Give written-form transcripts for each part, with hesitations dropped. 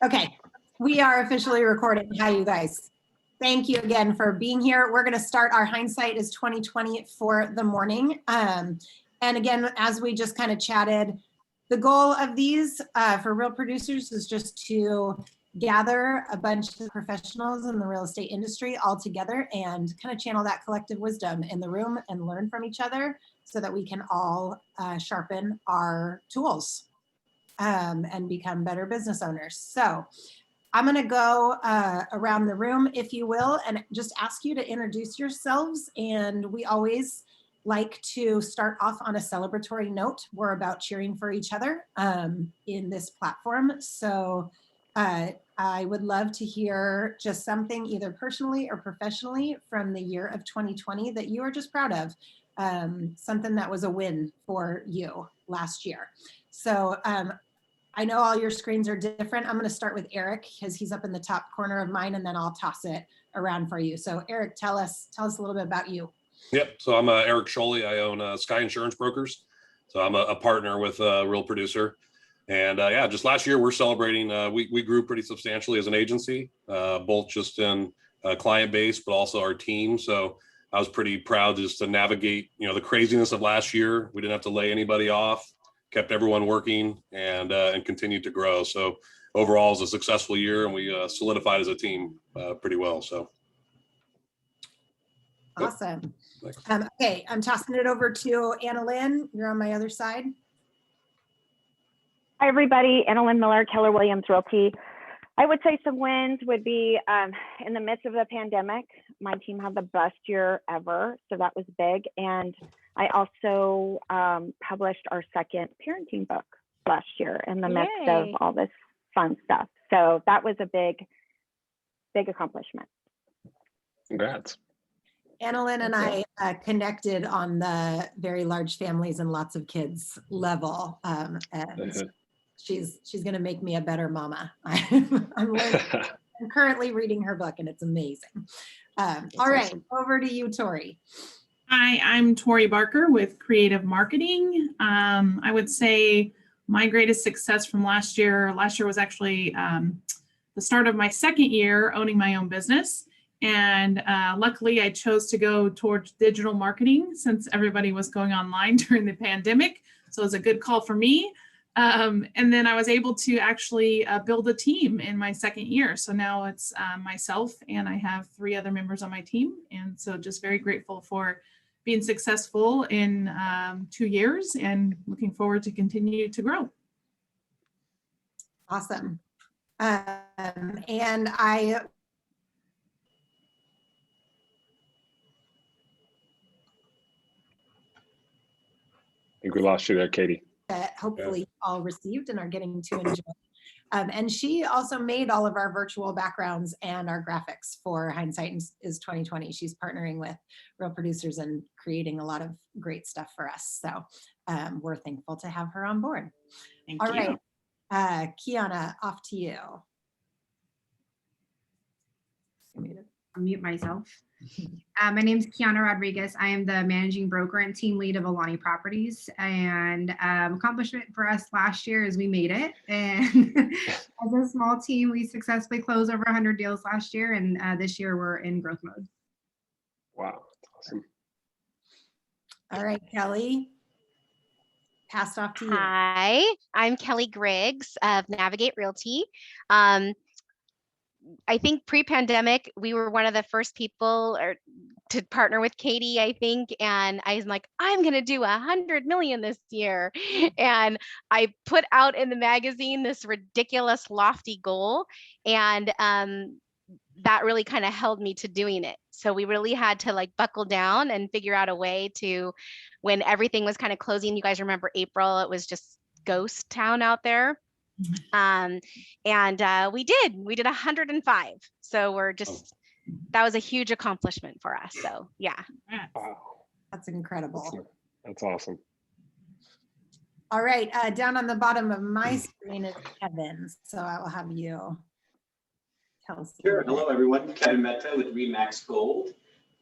Okay, we are officially recording. Hi, you guys. Thank you again for being here. We're going to start our Hindsight is 2020 for the morning. And again, as we just kind of chatted, the goal of these for real producers is just to gather a bunch of professionals in the real estate industry all together and kind of channel that collective wisdom in the room and learn from each other so that we can all sharpen our tools and become better business owners. So I'm going to go around the room, if you will, and just ask you to introduce yourselves. And we always like to start off on a celebratory note. We're about cheering for each other in this platform. So I would love to hear just something either personally or professionally from the year of 2020 that you are just proud of, something that was a win for you last year. So I know all your screens are different. I'm going to start with Eric because he's up in the top corner of mine, and then I'll toss it around for you. So Eric, tell us a little bit about you. Yep. So I'm Eric Scholey. I own Sky Insurance Brokers. So I'm a partner with a real producer. And yeah, just last year we're celebrating. We grew pretty substantially as an agency, both just in client base, but also our team. So I was pretty proud just to navigate, the craziness of last year. We didn't have to lay anybody off, kept everyone working, and continued to grow. So overall, it was a successful year, and we solidified as a team pretty well. So awesome. Okay, I'm tossing it over to Anna Lynn. You're on my other side. Hi, everybody. Anna Lynn Miller, Keller Williams Realty. I would say some wins would be in the midst of the pandemic, my team had the best year ever. So that was big. And I also published our second parenting book last year in the midst of all this fun stuff. So that was a big accomplishment. Congrats. Annalyn and I connected on the very large families and lots of kids level. And she's going to make me a better mama. I'm currently reading her book and it's amazing. All right, awesome. Over to you, Tori. Hi, I'm Tori Barker with Creative Marketing. I would say my greatest success from last year was actually the start of my second year owning my own business. And luckily I chose to go towards digital marketing since everybody was going online during the pandemic. So it was a good call for me. And then I was able to actually build a team in my second year. So now it's myself and I have 3 other members on my team. And so just very grateful for being successful in 2 years and looking forward to continue to grow. Awesome. And I think we lost you there, Katie. That hopefully you all received and are getting to enjoy. And she also made all of our virtual backgrounds and our graphics for Hindsight is 2020. She's partnering with real producers and creating a lot of great stuff for us. So we're thankful to have her on board. Thank all you. Right, Kiana, off to you. I'll mute myself. My name is Kiana Rodriguez. I am the managing broker and team lead of Alani Properties. And accomplishment for us last year is we made it. And as a small team, we successfully closed over 100 deals last year. And this year we're in growth mode. Wow, that's awesome. All right, Kelly. Passed off to you. Hi, I'm Kelly Griggs of Navigate Realty. I think pre-pandemic, we were one of the first people to partner with Katie, I think. And I was like, I'm going to do 100 million this year. And I put out in the magazine this ridiculous lofty goal. And that really kind of held me to doing it. So we really had to buckle down and figure out a way to, when everything was kind of closing, you guys remember April, it was just ghost town out there. And we did 105. So we're just, that was a huge accomplishment for us. So yeah. Wow. That's incredible. That's awesome. All right. Down on the bottom of my screen is Kevin. So I will have you tell us. Sure. Hello, everyone. Kevin Mehta with Remax Gold.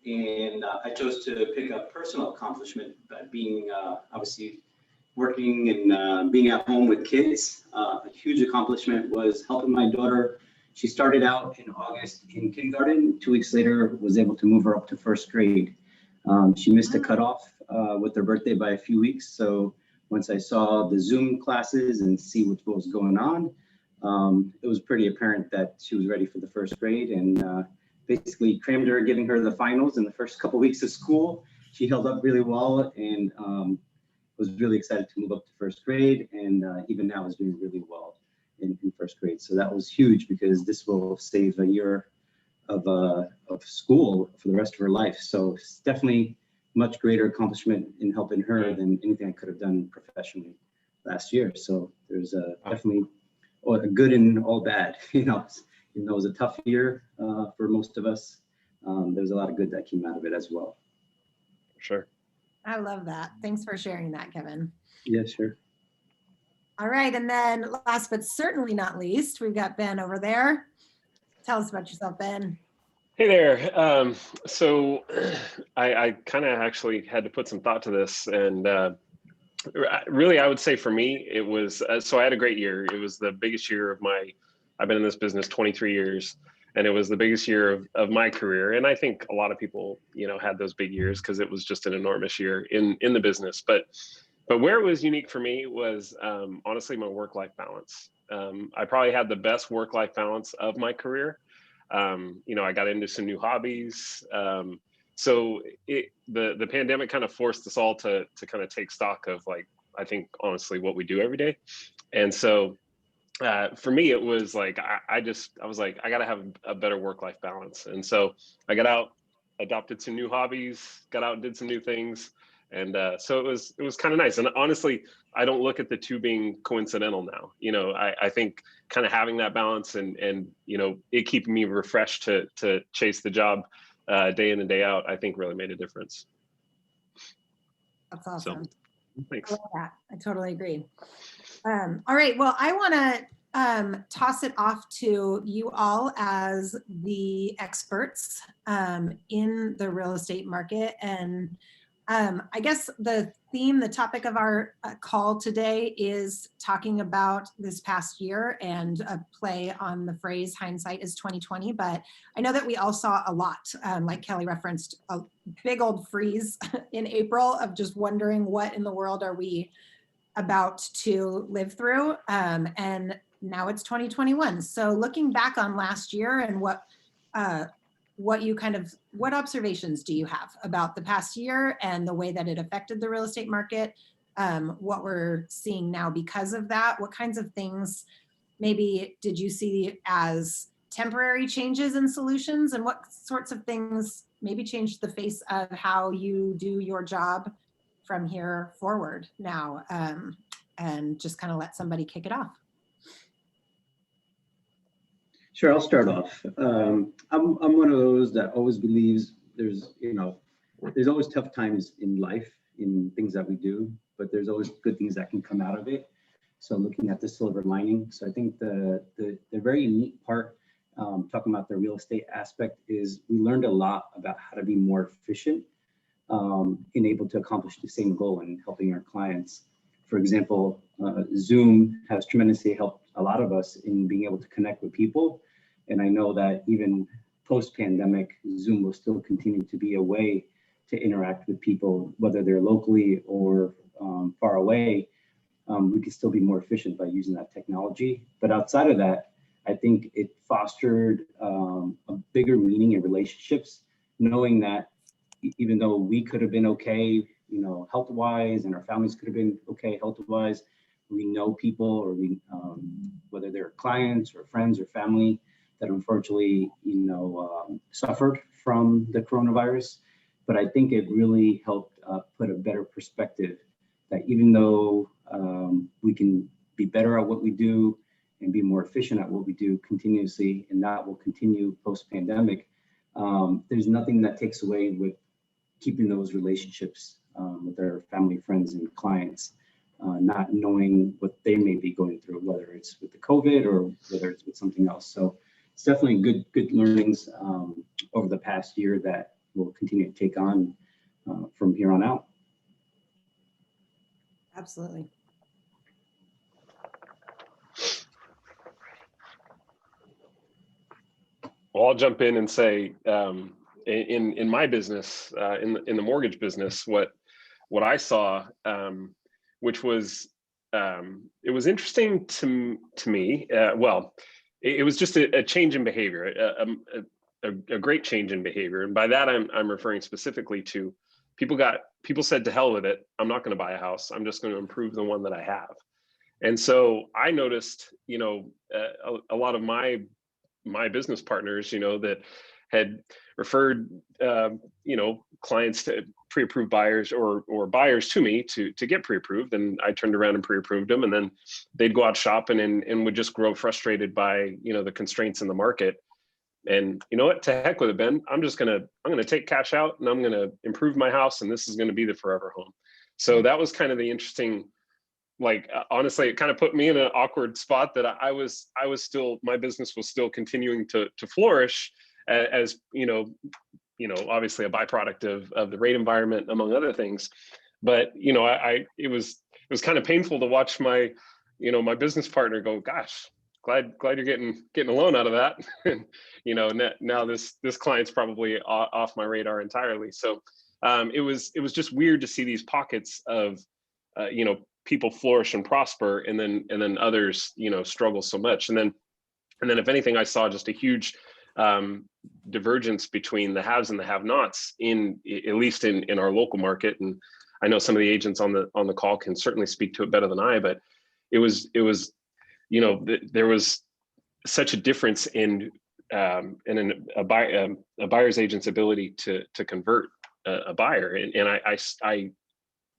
And I chose to pick a personal accomplishment by being obviously working and being at home with kids. A huge accomplishment was helping my daughter. She started out in August in kindergarten. 2 weeks later, was able to move her up to first grade. She missed a cutoff with her birthday by a few weeks. So once I saw the Zoom classes and see what was going on, it was pretty apparent that she was ready for the first grade, and basically crammed her, giving her the finals in the first couple weeks of school. She held up really well and was really excited to move up to first grade, and even now is doing really well in first grade. So that was huge because this will save a year of school for the rest of her life. So it's definitely much greater accomplishment in helping her than anything I could have done professionally last year. So there's definitely a good and all bad, you know. Even though it was a tough year for most of us, there's a lot of good that came out of it as well. Sure. I love that. Thanks for sharing that, Kevin. Yeah, sure. All right, and then last but certainly not least, we've got Ben over there. Tell us about yourself, Ben. Hey there. So I kind of actually had to put some thought to this, and really, I would say for me, it was, so I had a great year. It was the biggest year of I've been in this business 23 years, and it was the biggest year of my career. And I think a lot of people, you know, had those big years because it was just an enormous year in the business. But where it was unique for me was honestly my work-life balance. I probably had the best work-life balance of my career. You know, I got into some new hobbies. So the pandemic kind of forced us all to kind of take stock of, like, I think honestly what we do every day. And so for me, it was like, I was like, I got to have a better work-life balance. And so I got out, adopted some new hobbies, got out and did some new things. And so it was kind of nice. And honestly, I don't look at the two being coincidental now. You know, I think kind of having that balance and, you know, it keeping me refreshed to chase the job day in and day out, I think really made a difference. That's awesome. So, thanks. I love that. I totally agree. All right, well, I want to toss it off to you all as the experts in the real estate market. And I guess the topic of our call today is talking about this past year and a play on the phrase hindsight is 2020. But I know that we all saw a lot, like Kelly referenced, a big old freeze in April of just wondering what in the world are we about to live through. And now it's 2021. So looking back on last year and what observations do you have about the past year and the way that it affected the real estate market? What we're seeing now because of that? What kinds of things maybe did you see as temporary changes and solutions? And what sorts of things maybe changed the face of how you do your job from here forward now? And just kind of let somebody kick it off. Sure, I'll start off. I'm one of those that always believes there's always tough times in life, in things that we do, but there's always good things that can come out of it. So looking at the silver lining. So I think the very neat part, talking about the real estate aspect, is we learned a lot about how to be more efficient and able to accomplish the same goal in helping our clients. For example, Zoom has tremendously helped a lot of us in being able to connect with people. And I know that even post-pandemic, Zoom will still continue to be a way to interact with people, whether they're locally or far away. We can still be more efficient by using that technology. But outside of that, I think it fostered a bigger meaning in relationships, knowing that even though we could have been okay, you know, health-wise, and our families could have been okay health-wise, we know people, or we, whether they're clients or friends or family, that unfortunately, you know, suffered from the coronavirus. But I think it really helped put a better perspective that even though we can be better at what we do and be more efficient at what we do continuously, and that will continue post-pandemic, there's nothing that takes away with keeping those relationships with our family, friends, and clients, not knowing what they may be going through, whether it's with the COVID or whether it's with something else. So it's definitely good learnings over the past year that we'll continue to take on from here on out. Absolutely. Well, I'll jump in and say, in my business, in the mortgage business, what I saw, which was it was interesting to me. Well, it was just a change in behavior, a great change in behavior, and by that I'm referring specifically to people said, to hell with it, I'm not going to buy a house. I'm just going to improve the one that I have. And so I noticed, a lot of my business partners, that had referred, clients to pre-approved buyers or buyers to me to get pre-approved, and I turned around and pre-approved them, and then they'd go out shopping and would just grow frustrated by, the constraints in the market. And you know what, to heck with it, Ben, I'm gonna take cash out and I'm gonna improve my house, and this is gonna be the forever home. So that was kind of the interesting, honestly, it kind of put me in an awkward spot that I was still, my business was still continuing to flourish as obviously a byproduct of the rate environment, among other things. But it was kind of painful to watch my my business partner go, gosh, glad you're getting a loan out of that. Now this client's probably off my radar entirely. So it was just weird to see these pockets of people flourish and prosper, and then others struggle so much. And then if anything, I saw just a huge divergence between the haves and the have-nots, at least in our local market. And I know some of the agents on the call can certainly speak to it better than I, but it was there was such a difference in a buyer's agent's ability to convert a buyer, and I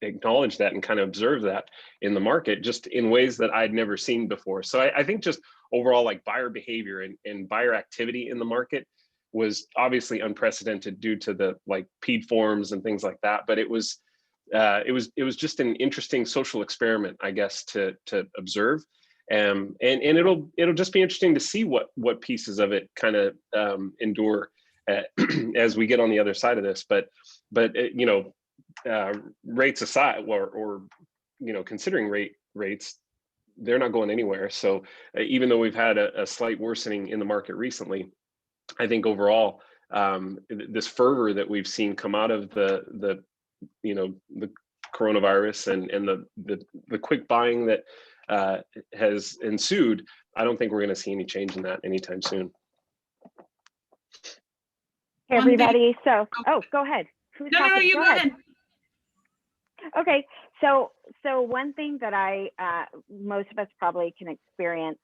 acknowledge that and kind of observe that in the market just in ways that I'd never seen before. So I think just overall, buyer behavior and buyer activity in the market was obviously unprecedented due to the PED forms and things like that. But it was just an interesting social experiment, I guess, to observe. And it'll just be interesting to see what pieces of it kind of endure as we get on the other side of this. But rates aside, or considering rates, they're not going anywhere. So even though we've had a slight worsening in the market recently, I think overall this fervor that we've seen come out of the coronavirus and the quick buying that has ensued, I don't think we're going to see any change in that anytime soon. Hey, everybody. So, go ahead. Who's No, talking? you go ahead. Okay, so one thing that most of us probably can experience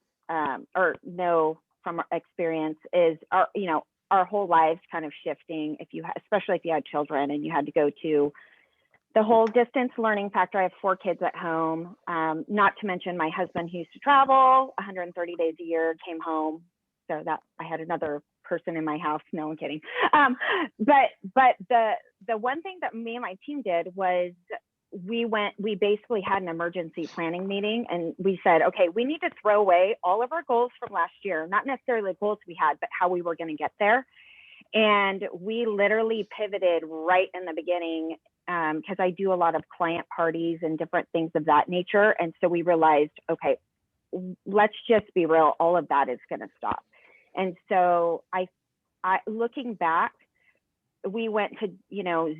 or know from experience is our whole lives kind of shifting. Especially if you had children and you had to go to the whole distance learning factor. I have 4 kids at home. Not to mention my husband, who used to travel 130 days a year, came home, so that I had another person in my house. No, I'm kidding. But the one thing that me and my team did was we basically had an emergency planning meeting, and we said, okay, we need to throw away all of our goals from last year, not necessarily the goals we had, but how we were going to get there. And we literally pivoted right in the beginning, because I do a lot of client parties and different things of that nature. And so we realized, okay, let's just be real, all of that is going to stop. And so I looking back, we went to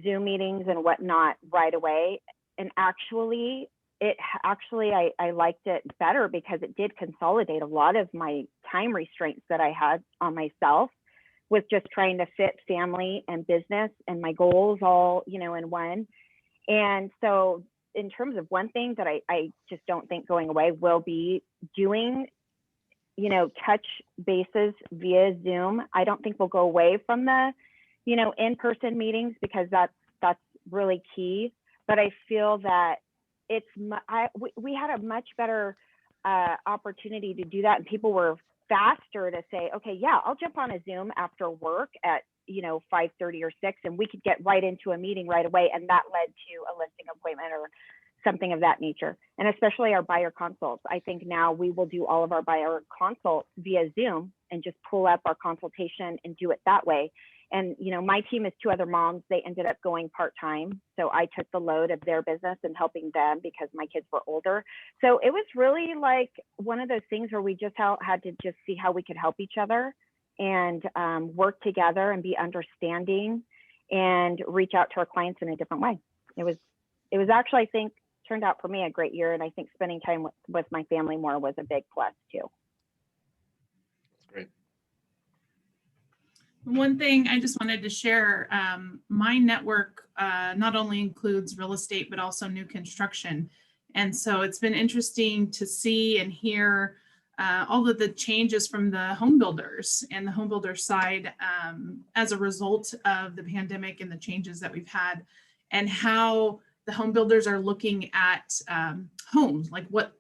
Zoom meetings and whatnot right away. And actually, I liked it better because it did consolidate a lot of my time restraints that I had on myself, with just trying to fit family and business and my goals all in one. And so in terms of one thing that I just don't think going away will be doing touch bases via Zoom. I don't think we'll go away from the in-person meetings, because that's really key. But I feel that we had a much better opportunity to do that, and people were faster to say, okay, yeah, I'll jump on a Zoom after work at 5:30 or 6, and we could get right into a meeting right away. And that led to a listing appointment or something of that nature. And especially our buyer consults. I think now we will do all of our buyer consults via Zoom and just pull up our consultation and do it that way. And, you know, my team is 2 other moms. They ended up going part-time. So I took the load of their business and helping them because my kids were older. So it was really like one of those things where we just had to just see how we could help each other and work together and be understanding and reach out to our clients in a different way. It was actually, I think, turned out for me a great year. And I think spending time with my family more was a big plus too. That's great. One thing I just wanted to share, my network not only includes real estate, but also new construction. And so it's been interesting to see and hear all of the changes from the home builders and the home builder side as a result of the pandemic and the changes that we've had, and how the home builders are looking at homes, like what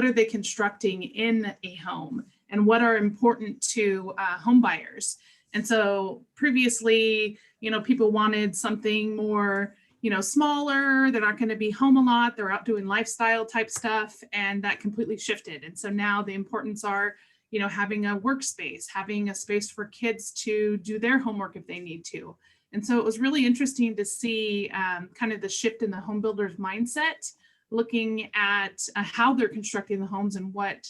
are they constructing in a home and what are important to home buyers. And so previously, you know, people wanted something more, you know, smaller. They're not going to be home a lot. They're out doing lifestyle type stuff, and that completely shifted. And so now the importance are, you know, having a workspace, having a space for kids to do their homework if they need to. And so it was really interesting to see kind of the shift in the home builders mindset, looking at how they're constructing the homes and what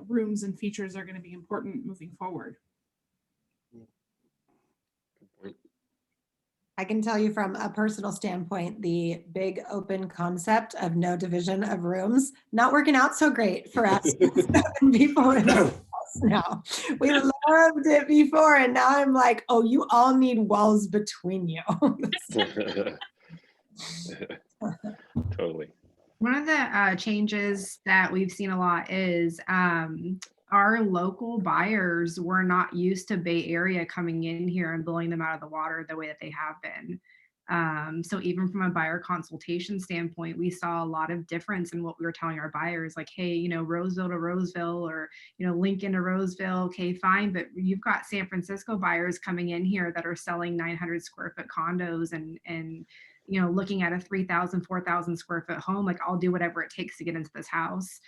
rooms and features are going to be important moving forward. I can tell you from a personal standpoint, the big open concept of no division of rooms, not working out so great for us 7 people in the house now. We loved it before, and now I'm like, oh, you all need walls between you. Totally. One of the changes that we've seen a lot is our local buyers were not used to Bay Area coming in here and blowing them out of the water the way that they have been. So even from a buyer consultation standpoint, we saw a lot of difference in what we were telling our buyers, like, hey, you know, Roseville to Roseville, or, you know, Lincoln to Roseville, okay, fine, but you've got San Francisco buyers coming in here that are selling 900 square foot condos and you know, looking at a 3,000, 4,000 square foot home, like, I'll do whatever it takes to get into this house.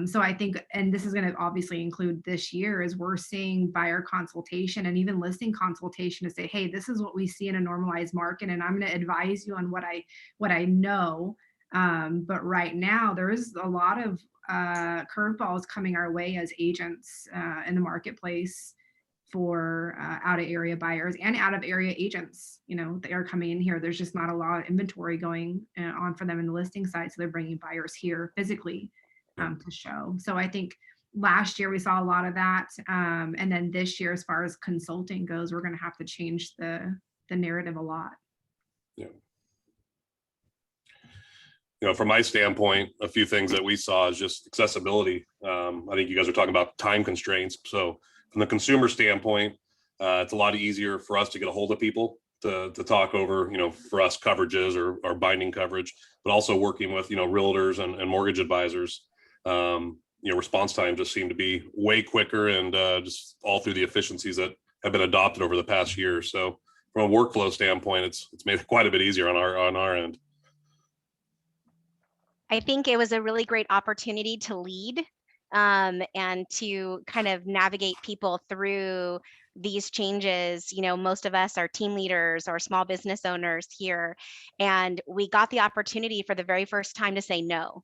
So I think, and this is going to obviously include this year, is we're seeing buyer consultation and even listing consultation to say, hey, this is what we see in a normalized market, and I'm going to advise you on what I know. But right now there is a lot of curveballs coming our way as agents in the marketplace for out of area buyers and out of area agents. You know, they are coming in here. There's just not a lot of inventory going on for them in the listing side. So they're bringing buyers here physically to show. So I think last year we saw a lot of that. And then this year, as far as consulting goes, we're going to have to change the narrative a lot. Yeah. You know, from my standpoint, a few things that we saw is just accessibility. I think you guys are talking about time constraints. So from the consumer standpoint, it's a lot easier for us to get a hold of people to talk over, you know, for us coverages or binding coverage, but also working with, you know, realtors and mortgage advisors. You know, response time just seemed to be way quicker, and just all through the efficiencies that have been adopted over the past year. So from a workflow standpoint, it's made it quite a bit easier on our end. I think it was a really great opportunity to lead and to kind of navigate people through these changes. You know, most of us are team leaders or small business owners here, and we got the opportunity for the very first time to say no.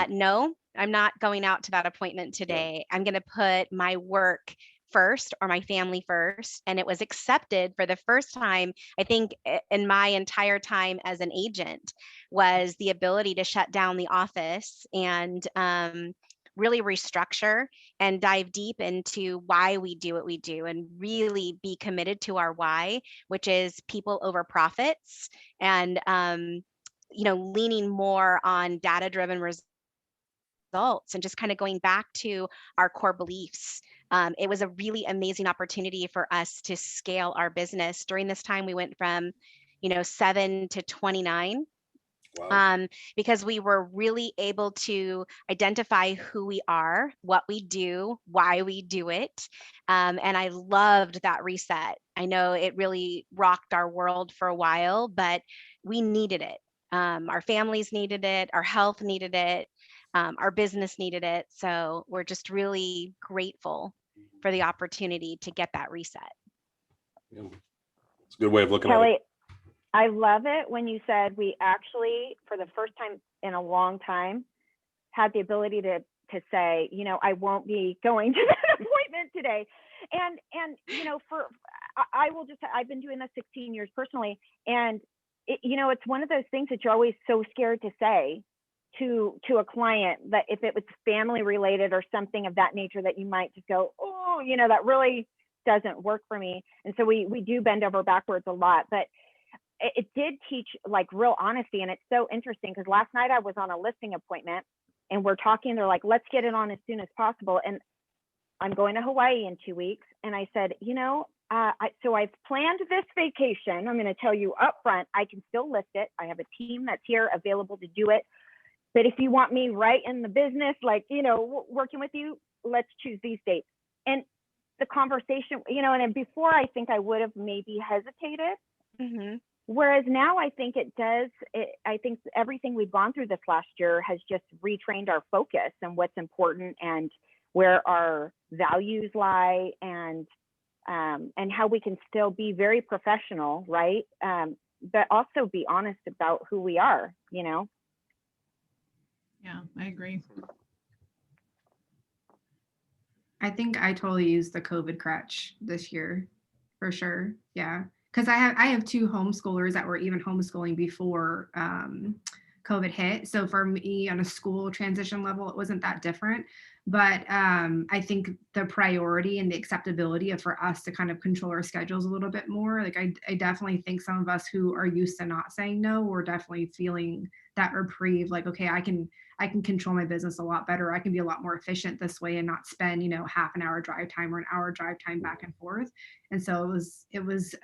No, I'm not going out to that appointment today. I'm going to put my work first or my family first. And it was accepted for the first time, I think, in my entire time as an agent, was the ability to shut down the office and really restructure and dive deep into why we do what we do, and really be committed to our why, which is people over profits, and you know, leaning more on data-driven results and just kind of going back to our core beliefs. It was a really amazing opportunity for us to scale our business. During this time, we went from, you know, 7 to 29. Wow. Because we were really able to identify who we are, what we do, why we do it. And I loved that reset. I know it really rocked our world for a while, but we needed it. Our families needed it. Our health needed it. Our business needed it. So we're just really grateful for the opportunity to get that reset. Yeah. It's a good way of looking at Kelly, it. I love it when you said we actually, for the first time in a long time, had the ability to say, you know, I won't be going to that appointment today. And you know, I will just, I've been doing this 16 years personally. And you know, it's one of those things that you're always so scared to say to a client, that if it was family related or something of that nature, that you might just go, oh, you know, that really doesn't work for me. And so we do bend over backwards a lot, but it did teach like real honesty. And it's so interesting because last night I was on a listing appointment and we're talking, they're like, let's get it on as soon as possible. And I'm going to Hawaii in 2 weeks. And I said, you know, so I've planned this vacation. I'm going to tell you up front, I can still list it. I have a team that's here available to do it. But if you want me right in the business, like, you know, working with you, let's choose these dates. And the conversation, you know, and then before I think I would have maybe hesitated. Mm-hmm. Whereas now I think it does, I think everything we've gone through this last year has just retrained our focus and what's important and where our values lie, and how we can still be very professional, right? But also be honest about who we are, you know? Yeah, I agree. I think I totally used the COVID crutch this year for sure. Yeah. Because I have two homeschoolers that were even homeschooling before COVID hit. So for me on a school transition level, it wasn't that different. But I think the priority and the acceptability of for us to kind of control our schedules a little bit more. Like I definitely think some of us who are used to not saying no, we're definitely feeling that reprieve. Like, okay, I can control my business a lot better. I can be a lot more efficient this way and not spend, you know, half an hour drive time or an hour drive time back and forth. And so it was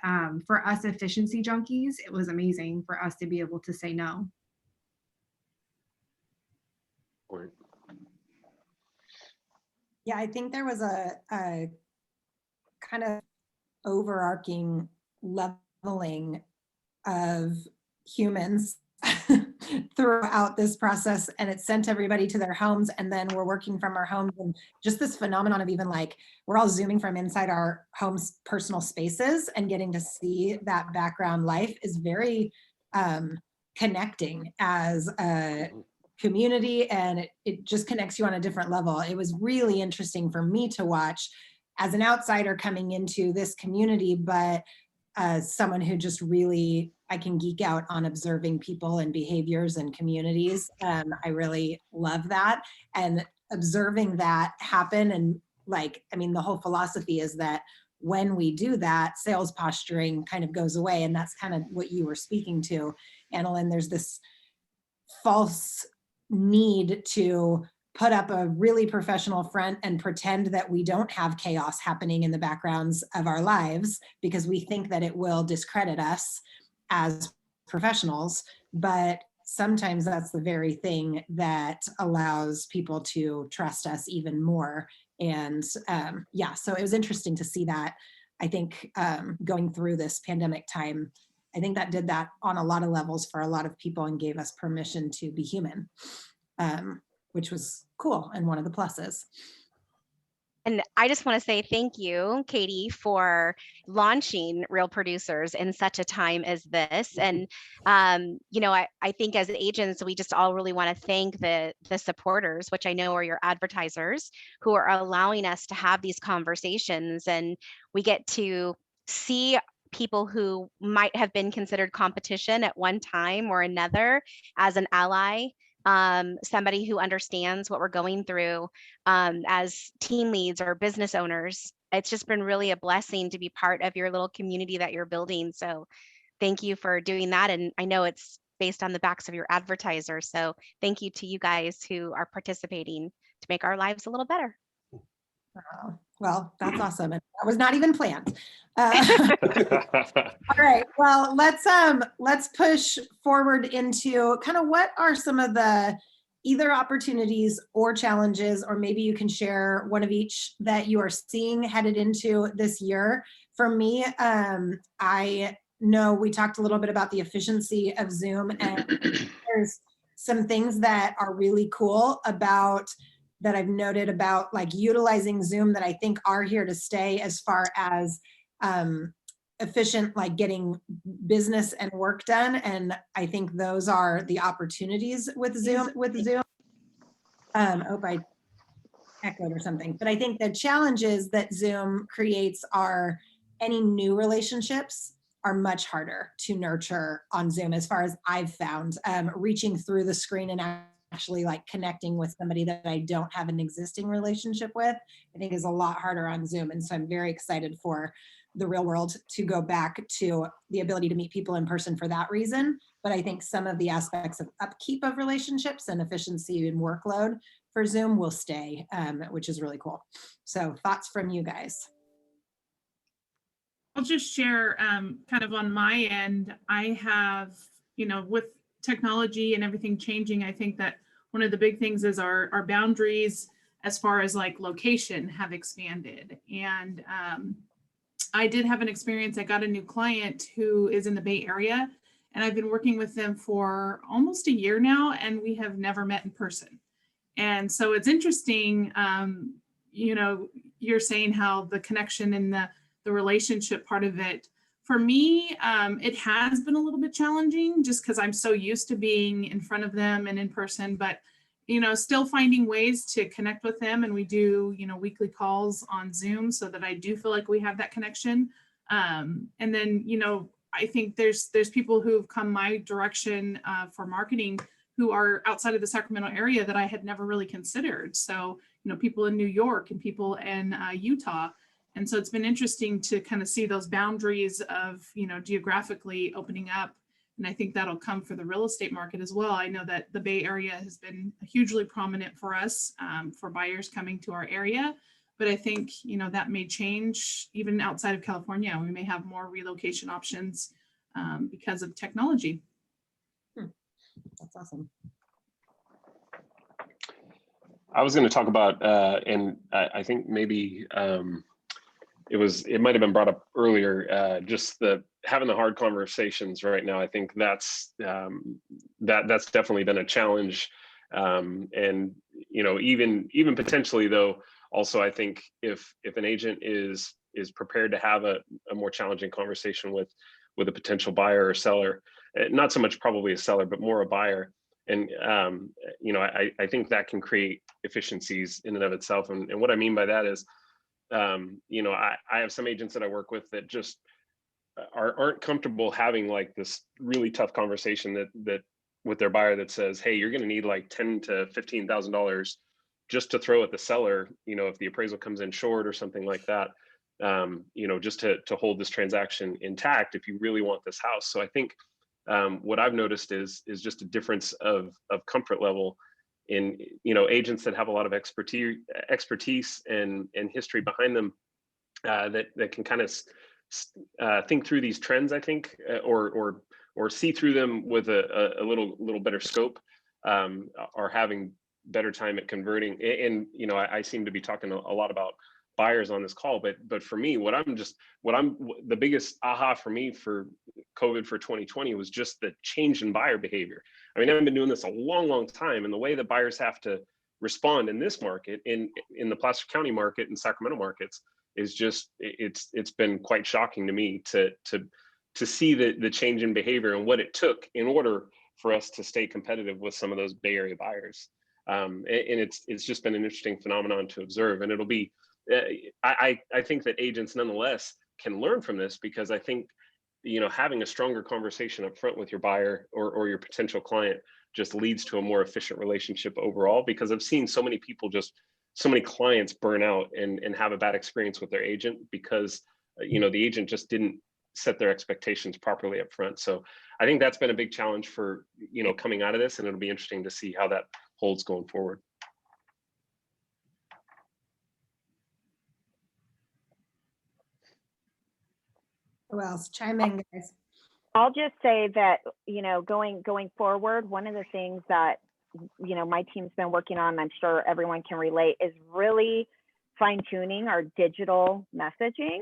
for us efficiency junkies, it was amazing for us to be able to say no. Yeah, I think there was a kind of overarching leveling of humans throughout this process, and it sent everybody to their homes, and then we're working from our homes, and just this phenomenon of even like we're all zooming from inside our homes' personal spaces, and getting to see that background life is very connecting as a community, and it just connects you on a different level. It was really interesting for me to watch as an outsider coming into this community, but as someone who just really, I can geek out on observing people and behaviors and communities. I really love that, and observing that happen. And like, I mean, the whole philosophy is that when we do that, sales posturing kind of goes away. And that's kind of what you were speaking to, Annalyn. There's this false need to put up a really professional front and pretend that we don't have chaos happening in the backgrounds of our lives, because we think that it will discredit us as professionals. But sometimes that's the very thing that allows people to trust us even more. And yeah, so it was interesting to see that. I think going through this pandemic time, I think that did that on a lot of levels for a lot of people and gave us permission to be human, which was cool and one of the pluses. And I just want to say thank you, Katie, for launching Real Producers in such a time as this. And, you know, I think as agents, we just all really want to thank the supporters, which I know are your advertisers, who are allowing us to have these conversations. And we get to see people who might have been considered competition at one time or another as an ally. Somebody who understands what we're going through as team leads or business owners. It's just been really a blessing to be part of your little community that you're building. So thank you for doing that. And I know it's based on the backs of your advertisers. So thank you to you guys who are participating to make our lives a little better. Well, that's awesome. And that was not even planned. All right. Well, let's push forward into kind of what are some of the either opportunities or challenges, or maybe you can share one of each that you are seeing headed into this year. For me, I know we talked a little bit about the efficiency of Zoom, and there's some things that are really cool about that I've noted about like utilizing Zoom that I think are here to stay, as far as efficient, like getting business and work done. And I think those are the opportunities with Zoom. Oh, I echoed or something, but I think the challenges that Zoom creates are any new relationships are much harder to nurture on Zoom, as far as I've found. Reaching through the screen and actually like connecting with somebody that I don't have an existing relationship with, I think is a lot harder on Zoom. And so I'm very excited for the real world to go back to the ability to meet people in person for that reason. But I think some of the aspects of upkeep of relationships and efficiency and workload for Zoom will stay, which is really cool. So thoughts from you guys? I'll just share kind of on my end. I have, with technology and everything changing, I think that one of the big things is our boundaries as far as like location have expanded. And I did have an experience. I got a new client who is in the Bay Area, and I've been working with them for almost a year now, and we have never met in person. And so it's interesting, you're saying how the connection and the relationship part of it, for me, it has been a little bit challenging just because I'm so used to being in front of them and in person, but, still finding ways to connect with them. And we do, weekly calls on Zoom so that I do feel like we have that connection. And then, I think there's people who've come my direction for marketing who are outside of the Sacramento area that I had never really considered. So, people in New York and people in Utah. And so it's been interesting to kind of see those boundaries of, geographically opening up. And I think that'll come for the real estate market as well. I know that the Bay Area has been hugely prominent for us, for buyers coming to our area. But I think, that may change even outside of California. We may have more relocation options because of technology. That's awesome. I was going to talk about, and I think maybe it might have been brought up earlier, just having the hard conversations right now. I think that's definitely been a challenge. And, even potentially though, also, I think if an agent is prepared to have a more challenging conversation with a potential buyer or seller, not so much probably a seller, but more a buyer. And, I think that can create efficiencies in and of itself. And what I mean by that is, I have some agents that I work with that just aren't comfortable having like this really tough conversation that with their buyer that says, hey, you're going to need like $10,000 to $15,000 just to throw at the seller, if the appraisal comes in short or something like that, just to hold this transaction intact if you really want this house. So I think what I've noticed is just a difference of comfort level in agents that have a lot of expertise and history behind them that can kind of think through these trends, I think, or see through them with a little better scope, are having better time at converting. And I seem to be talking a lot about buyers on this call, but for me, the biggest aha for me for COVID for 2020 was just the change in buyer behavior. I mean, I've been doing this a long time, and the way that buyers have to respond in this market, in the Placer County market and Sacramento markets, is just it's been quite shocking to me to see the change in behavior and what it took in order for us to stay competitive with some of those Bay Area buyers. And it's just been an interesting phenomenon to observe, and it'll be. I think that agents nonetheless can learn from this, because I think, having a stronger conversation up front with your buyer or your potential client just leads to a more efficient relationship overall, because I've seen so many clients burn out and have a bad experience with their agent because, the agent just didn't set their expectations properly up front. So I think that's been a big challenge for, coming out of this, and it'll be interesting to see how that holds going forward. Who else? Chime in, guys. I'll just say that, going forward, one of the things that, my team's been working on, I'm sure everyone can relate, is really fine-tuning our digital messaging,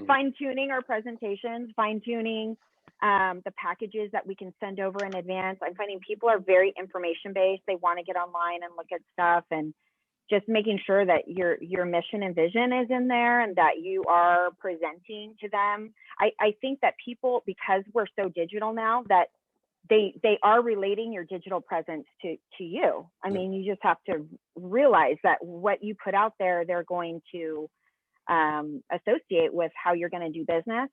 fine-tuning our presentations, fine-tuning the packages that we can send over in advance. I'm finding people are very information-based. They want to get online and look at stuff. And just making sure that your mission and vision is in there and that you are presenting to them. I think that people, because we're so digital now, that they are relating your digital presence to you. I mean, you just have to realize that what you put out there, they're going to associate with how you're going to do business.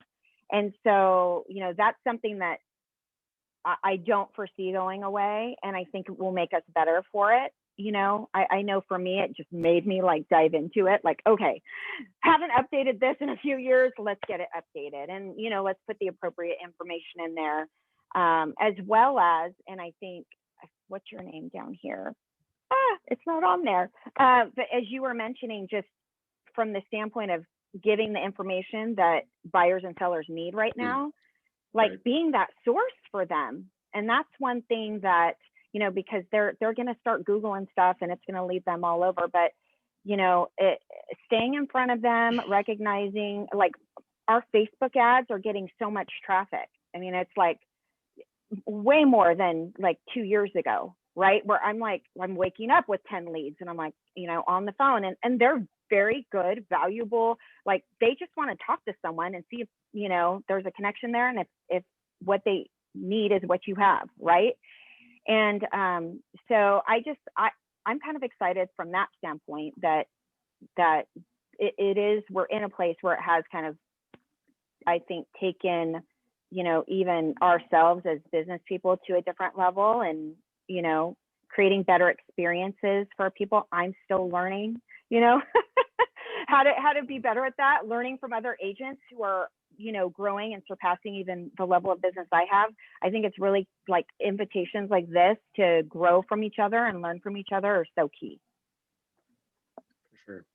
And so, you know, that's something that I don't foresee going away. And I think it will make us better for it. You know, I know for me, it just made me like dive into it. Like, okay, haven't updated this in a few years. Let's get it updated. And, you know, let's put the appropriate information in there. As well as, and I think, what's your name down here? It's not on there. But as you were mentioning, just from the standpoint of giving the information that buyers and sellers need right now, like being that source for them. And that's one thing that, you know, because they're going to start Googling stuff and it's going to lead them all over. But, you know, staying in front of them, recognizing, like, our Facebook ads are getting so much traffic. I mean, it's like way more than like 2 years ago, right? Where I'm waking up with 10 leads and I'm like, you know, on the phone, and they're very good, valuable. Like, they just want to talk to someone and see if, you know, there's a connection there. And if what they need is what you have, right? And so I'm kind of excited from that standpoint that it is, we're in a place where it has kind of, I think, taken, you know, even ourselves as business people to a different level, and, you know, creating better experiences for people. I'm still learning, you know, how to be better at that, learning from other agents who are, you know, growing and surpassing even the level of business I have. I think it's really like invitations like this to grow from each other and learn from each other are so key. For sure.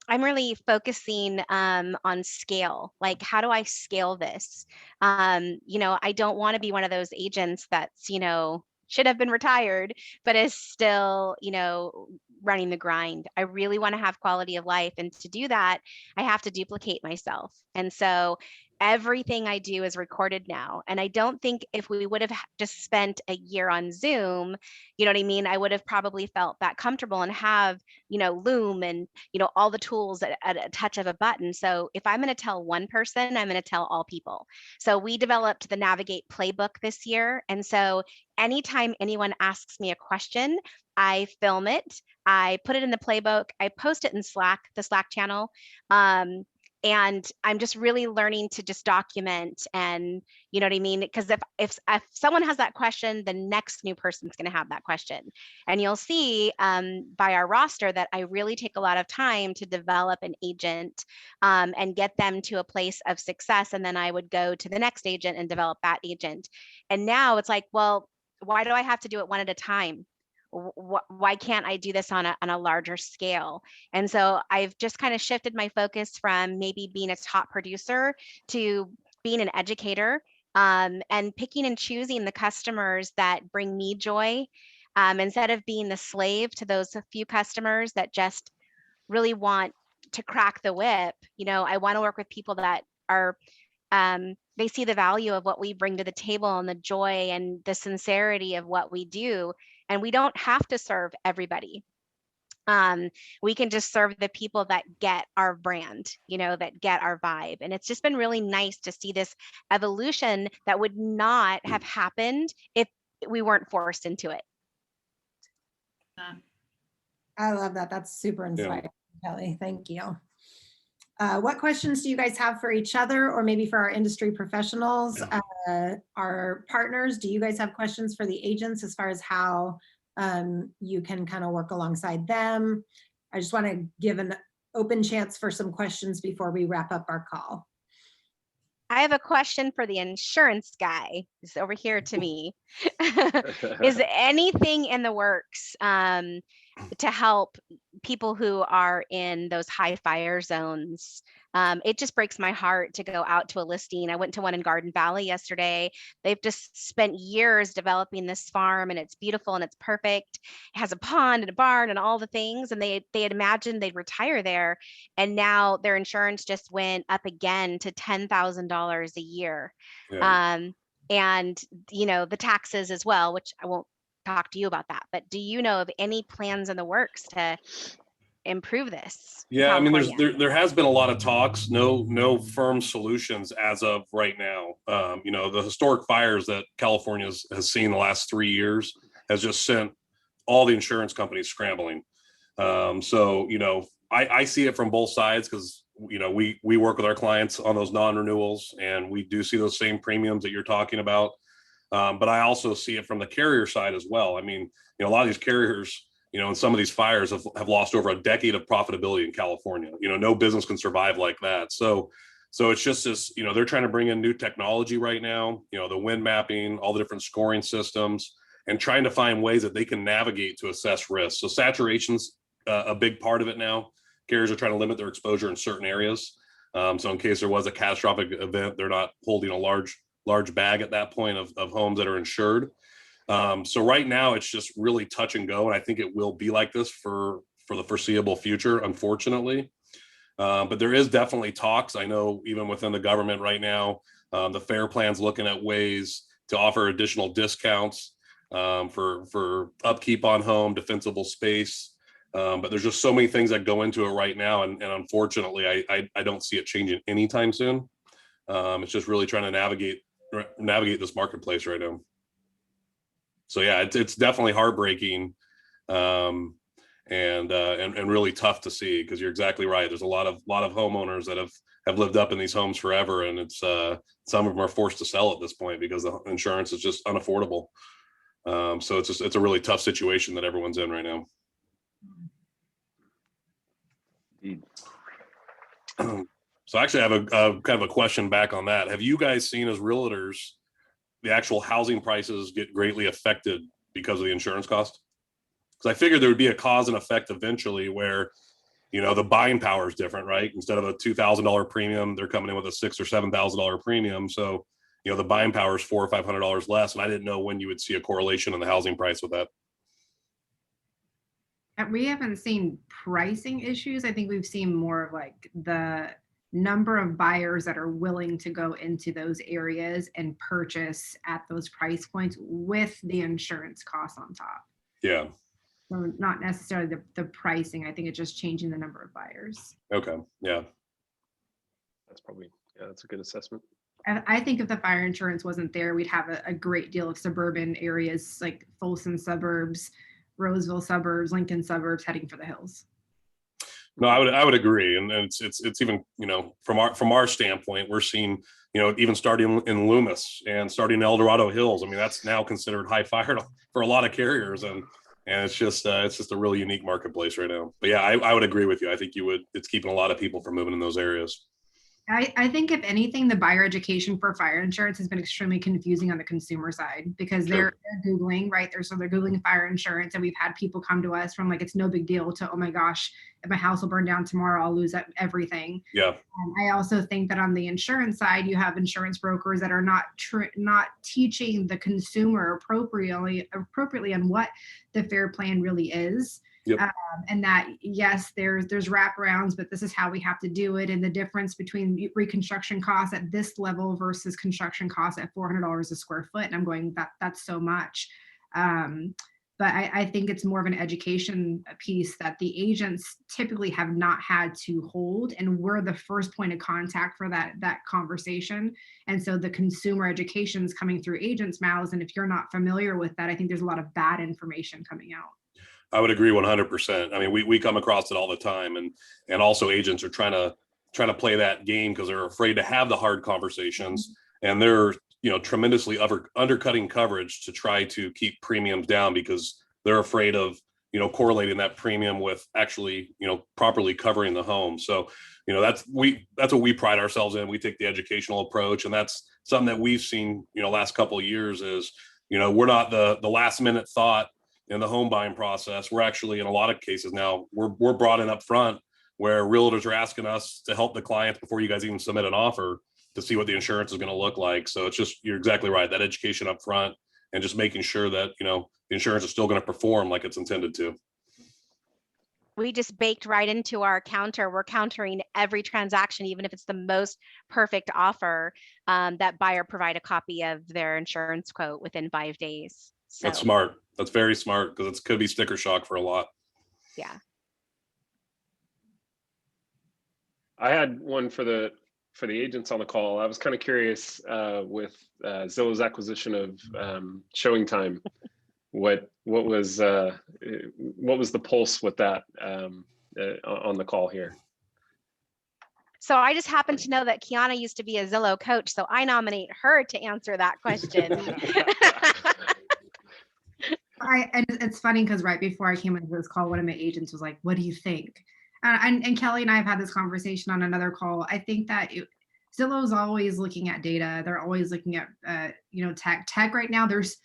I'm really focusing on scale. Like, how do I scale this? You know, I don't want to be one of those agents that's, you know, should have been retired, but is still, you know, running the grind. I really want to have quality of life. And to do that, I have to duplicate myself. And so everything I do is recorded now. And I don't think if we would have just spent a year on Zoom, you know what I mean, I would have probably felt that comfortable and have, you know, Loom and, you know, all the tools at a touch of a button. So if I'm going to tell one person, I'm going to tell all people. So we developed the Navigate playbook this year. And so anytime anyone asks me a question, I film it, I put it in the playbook, I post it in Slack, the Slack channel. And I'm just really learning to just document, and you know what I mean? Because if someone has that question, the next new person's going to have that question. And you'll see by our roster that I really take a lot of time to develop an agent and get them to a place of success. And then I would go to the next agent and develop that agent. And now it's like, well, why do I have to do it one at a time? Why can't I do this on a larger scale? And so I've just kind of shifted my focus from maybe being a top producer to being an educator, and picking and choosing the customers that bring me joy, instead of being the slave to those few customers that just really want to crack the whip. You know, I want to work with people that are they see the value of what we bring to the table and the joy and the sincerity of what we do. And we don't have to serve everybody. We can just serve the people that get our brand, you know, that get our vibe. And it's just been really nice to see this evolution that would not have happened if we weren't forced into it. I love that. That's super inspiring, Kelly. Thank you. What questions do you guys have for each other, or maybe for our industry professionals, our partners? Do you guys have questions for the agents as far as how you can kind of work alongside them? I just want to give an open chance for some questions before we wrap up our call. I have a question for the insurance guy. He's over here to me. Is anything in the works to help people who are in those high fire zones? It just breaks my heart to go out to a listing. I went to one in Garden Valley yesterday. They've just spent years developing this farm, and it's beautiful and it's perfect. It has a pond and a barn and all the things. And they had imagined they'd retire there. And now their insurance just went up again to $10,000 a year. Yeah. And, you know, the taxes as well, which I won't talk to you about that. But do you know of any plans in the works to improve this? in Yeah, I mean, California? there has been a lot of talks, no firm solutions as of right now. You know, the historic fires that California has seen the last 3 years has just sent all the insurance companies scrambling. So, you know, I see it from both sides because, you know, we work with our clients on those non-renewals, and we do see those same premiums that you're talking about. But I also see it from the carrier side as well. I mean, you know, a lot of these carriers, you know, in some of these fires have lost over a decade of profitability in California. You know, no business can survive like that. So it's just this, you know, they're trying to bring in new technology right now, you know, the wind mapping, all the different scoring systems, and trying to find ways that they can navigate to assess risk. So saturation's a big part of it now. Carriers are trying to limit their exposure in certain areas. So in case there was a catastrophic event, they're not holding a large bag at that point of homes that are insured. So right now it's just really touch and go. And I think it will be like this for the foreseeable future, unfortunately. But there is definitely talks. I know even within the government right now, the FAIR plan's looking at ways to offer additional discounts for upkeep on home, defensible space. But there's just so many things that go into it right now. And unfortunately, I don't see it changing anytime soon. It's just really trying to navigate this marketplace right now. So yeah, it's definitely heartbreaking, and really tough to see, because you're exactly right. There's a lot of homeowners that have lived up in these homes forever, and it's some of them are forced to sell at this point because the insurance is just unaffordable. So it's a really tough situation that everyone's in right now. So actually, I have a kind of a question back on that. Have you guys seen, as realtors, the actual housing prices get greatly affected because of the insurance cost? Because I figured there would be a cause and effect eventually where, you know, the buying power is different, right? Instead of a $2,000 premium, they're coming in with a $6,000 or $7,000 premium. So, you know, the buying power is $400 or $500 less. And I didn't know when you would see a correlation in the housing price with that. We haven't seen pricing issues. I think we've seen more of like the number of buyers that are willing to go into those areas and purchase at those price points with the insurance costs on top. Yeah. So not necessarily the pricing. I think it's just changing the number of buyers. Okay. Yeah. That's a good assessment. I think if the fire insurance wasn't there, we'd have a great deal of suburban areas like Folsom suburbs, Roseville suburbs, Lincoln suburbs heading for the hills. No, I would agree, and it's even, you know, from our standpoint, we're seeing, you know, even starting in Loomis and starting in El Dorado Hills. I mean, that's now considered high fire for a lot of carriers, and it's just a really unique marketplace right now. But yeah, I would agree with you. I think it's keeping a lot of people from moving in those areas. I think if anything, the buyer education for fire insurance has been extremely confusing on the consumer side, because they're Googling, right? They're Googling fire insurance, and we've had people come to us from like, it's no big deal, to, oh my gosh, if my house will burn down tomorrow, I'll lose everything. Yeah. I also think that on the insurance side, you have insurance brokers that are not teaching the consumer appropriately on what the FAIR plan really is. Yep. And that, yes, there's wraparounds, but this is how we have to do it. And the difference between reconstruction costs at this level versus construction costs at $400 a square foot. And I'm going, that's so much. But I think it's more of an education piece that the agents typically have not had to hold. And we're the first point of contact for that conversation. And so the consumer education is coming through agents' mouths. And if you're not familiar with that, I think there's a lot of bad information coming out. I would agree 100%. I mean, we come across it all the time, and also agents are trying to play that game because they're afraid to have the hard conversations, and they're, you know, tremendously undercutting coverage to try to keep premiums down because they're afraid of, you know, correlating that premium with actually, you know, properly covering the home. So, you know, that's what we pride ourselves in. We take the educational approach, and that's something that we've seen, you know, last couple of years is, you know, we're not the last minute thought in the home buying process. We're actually, in a lot of cases now, we're brought in up front, where realtors are asking us to help the clients before you guys even submit an offer to see what the insurance is going to look like. So it's just, you're exactly right, that education up front and just making sure that, you know, the insurance is still going to perform like it's intended to. We just baked right into our counter. We're countering every transaction, even if it's the most perfect offer, that buyer provide a copy of their insurance quote within 5 days. So That's smart. That's very smart because it could be sticker shock for a lot. yeah. I had one for the agents on the call. I was kind of curious with Zillow's acquisition of Showing Time. What was the pulse with that on the call here? So I just happen to know that Kiana used to be a Zillow coach, so I nominate her to answer that question. And it's funny because right before I came into this call, one of my agents was like, "What do you think?" And Kelly and I have had this conversation on another call. I think that Zillow's always looking at data. They're always looking at tech right now. There's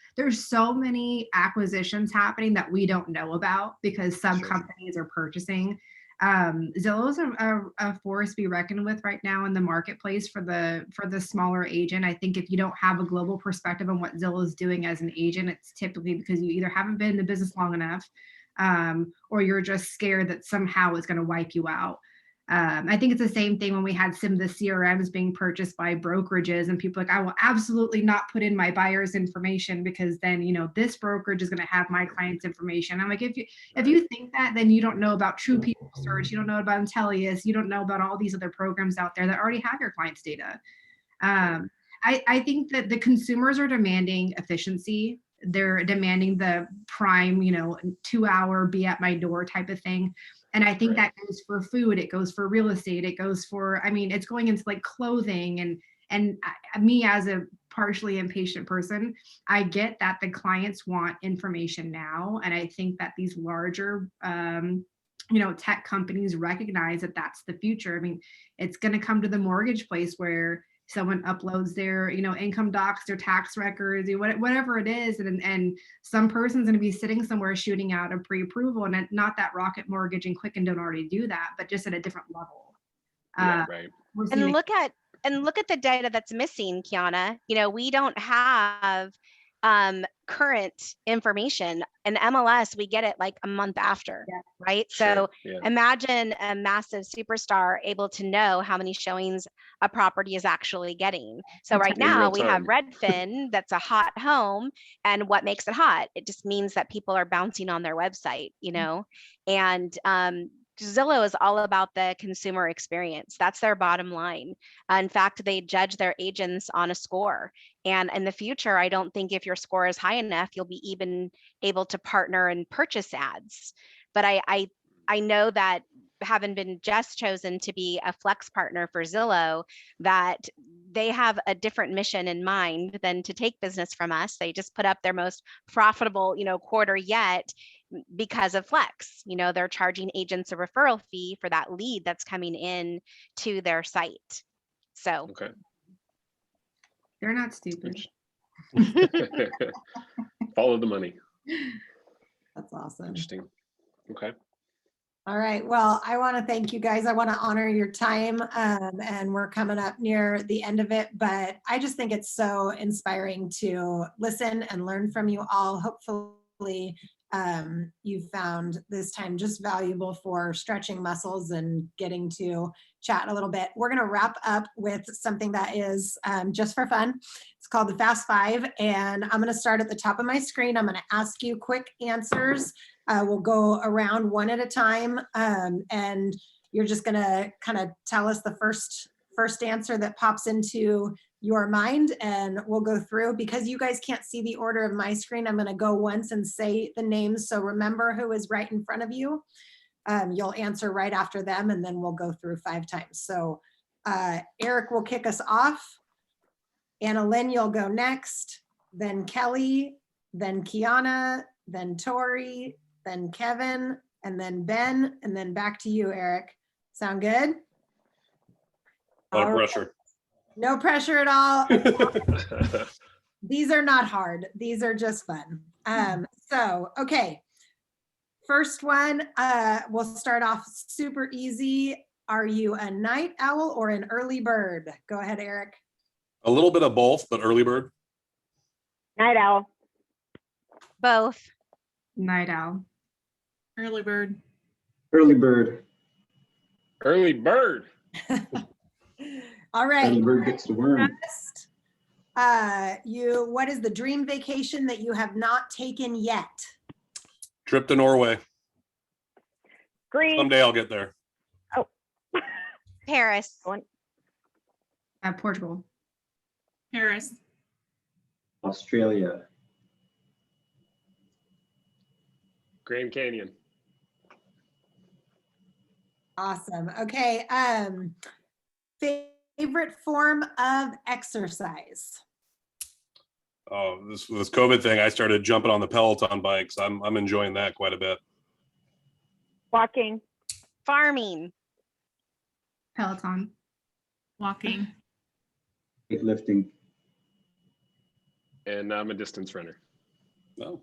so many acquisitions happening that we don't know about because some companies are purchasing. Zillow's a force to be reckoned with right now in the marketplace for the smaller agent. I think if you don't have a global perspective on what Zillow's doing as an agent, it's typically because you either haven't been in the business long enough, or you're just scared that somehow it's going to wipe you out. I think it's the same thing when we had some of the CRMs being purchased by brokerages and people like, I will absolutely not put in my buyer's information because then, this brokerage is going to have my client's information. I'm like, if you think that, then you don't know about True People Search, you don't know about Intellius, you don't know about all these other programs out there that already have your client's data. I think that the consumers are demanding efficiency. They're demanding the prime, 2-hour be at my door type of thing. And I think that goes for food, it goes for real estate, it goes for, it's going into like clothing and me as a partially impatient person, I get that the clients want information now. And I think that these larger, tech companies recognize that that's the future. It's going to come to the mortgage place where someone uploads their, income docs, their tax records, whatever it is. And some person's going to be sitting somewhere shooting out a pre-approval, and not that Rocket Mortgage and Quicken don't already do that, but just at a different level. Right. And look at the data that's missing, Kiana. We don't have current information. In MLS, we get it like a month after, right? So imagine a massive superstar able to know how many showings a property is actually getting. So right now we have Redfin, that's a hot home. And what makes it hot? It just means that people are bouncing on their website, and Zillow is all about the consumer experience. That's their bottom line. In fact, they judge their agents on a score. And in the future, I don't think if your score is high enough, you'll be even able to partner and purchase ads. But I know that having been just chosen to be a flex partner for Zillow, that they have a different mission in mind than to take business from us. They just put up their most profitable, quarter yet because of flex. They're charging agents a referral fee for that lead that's coming in to their site. So they're not stupid. Follow the money. That's awesome. Interesting. Okay. All right. Well, I want to thank you guys. I want to honor your time, and we're coming up near the end of it, but I just think it's so inspiring to listen and learn from you all. Hopefully, you found this time just valuable for stretching muscles and getting to chat a little bit. We're going to wrap up with something that is just for fun. It's called the Fast Five, and I'm going to start at the top of my screen. I'm going to ask you quick answers. We'll go around one at a time, and you're just going to kind of tell us the first answer that pops into your mind, and we'll go through. Because you guys can't see the order of my screen, I'm going to go once and say the names, so remember who is right in front of you. You'll answer right after them, and then we'll go through 5 times. So Eric will kick us off. Anna Lynn, you'll go next, then Kelly, then Kiana, then Tori, then Kevin, and then Ben, and then back to you, Eric. Sound good? No pressure. No pressure at all. These are not hard. These are just fun. So, okay. First one, we'll start off super easy. Are you a night owl or an early bird? Go ahead, Eric. A little bit of both, but early bird. Night owl. both. Night owl. Early bird. Early bird. Early bird. All right. Early bird gets the worm. Next, What is the dream vacation that you have not taken yet? Trip to Norway. Greece. Someday I'll get there. Paris. Portugal. Paris. Australia. Grand Canyon. Awesome. Okay. Favorite form of exercise? Oh, this COVID thing, I started jumping on the Peloton bikes. I'm enjoying that quite a bit. Walking. Farming. Peloton. Walking. Weightlifting. And I'm a distance runner. No.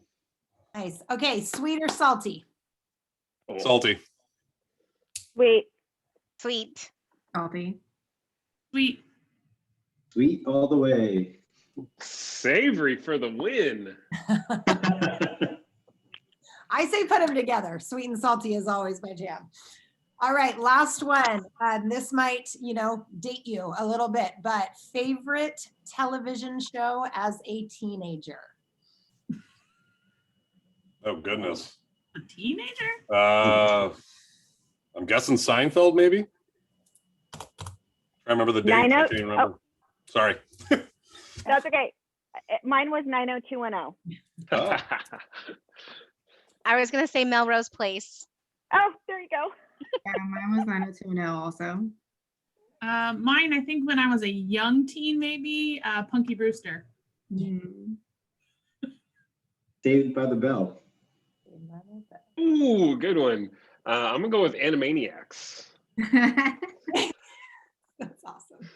Nice. Okay. Sweet or salty? Salty. Sweet. Sweet. Salty. Sweet. Sweet all the way. Savory for the win. I say put them together. Sweet and salty is always my jam. All right, last one. This might, date you a little bit, but favorite television show as a teenager? Oh goodness. A teenager? I'm guessing Seinfeld, maybe. I remember the date. I can't even remember. Sorry. That's okay. Mine was 90210. Oh. I was going to say Melrose Place. Oh, there you go. Yeah, mine was 90210 also. Mine, I think when I was a young teen, maybe Punky Brewster. Mm. Saved by the Bell. Ooh, good one. I'm gonna go with Animaniacs. That's awesome.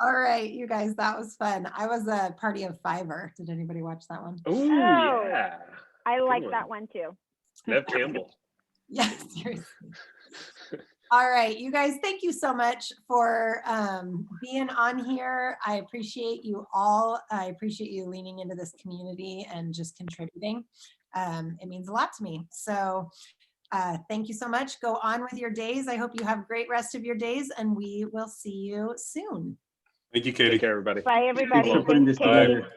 All right, you guys, that was fun. I was a Party of Fiver. Did anybody watch that one? Ooh, Oh. yeah. I like one. that one too. Nev Campbell. Yeah, seriously. All right, you guys, thank you so much for being on here. I appreciate you all. I appreciate you leaning into this community and just contributing. It means a lot to me. So thank you so much. Go on with your days. I hope you have a great rest of your days, and we will see you soon. Thank you, Katie. Take care, everybody. Bye, everybody. Thanks for putting this Thanks, Katie. together.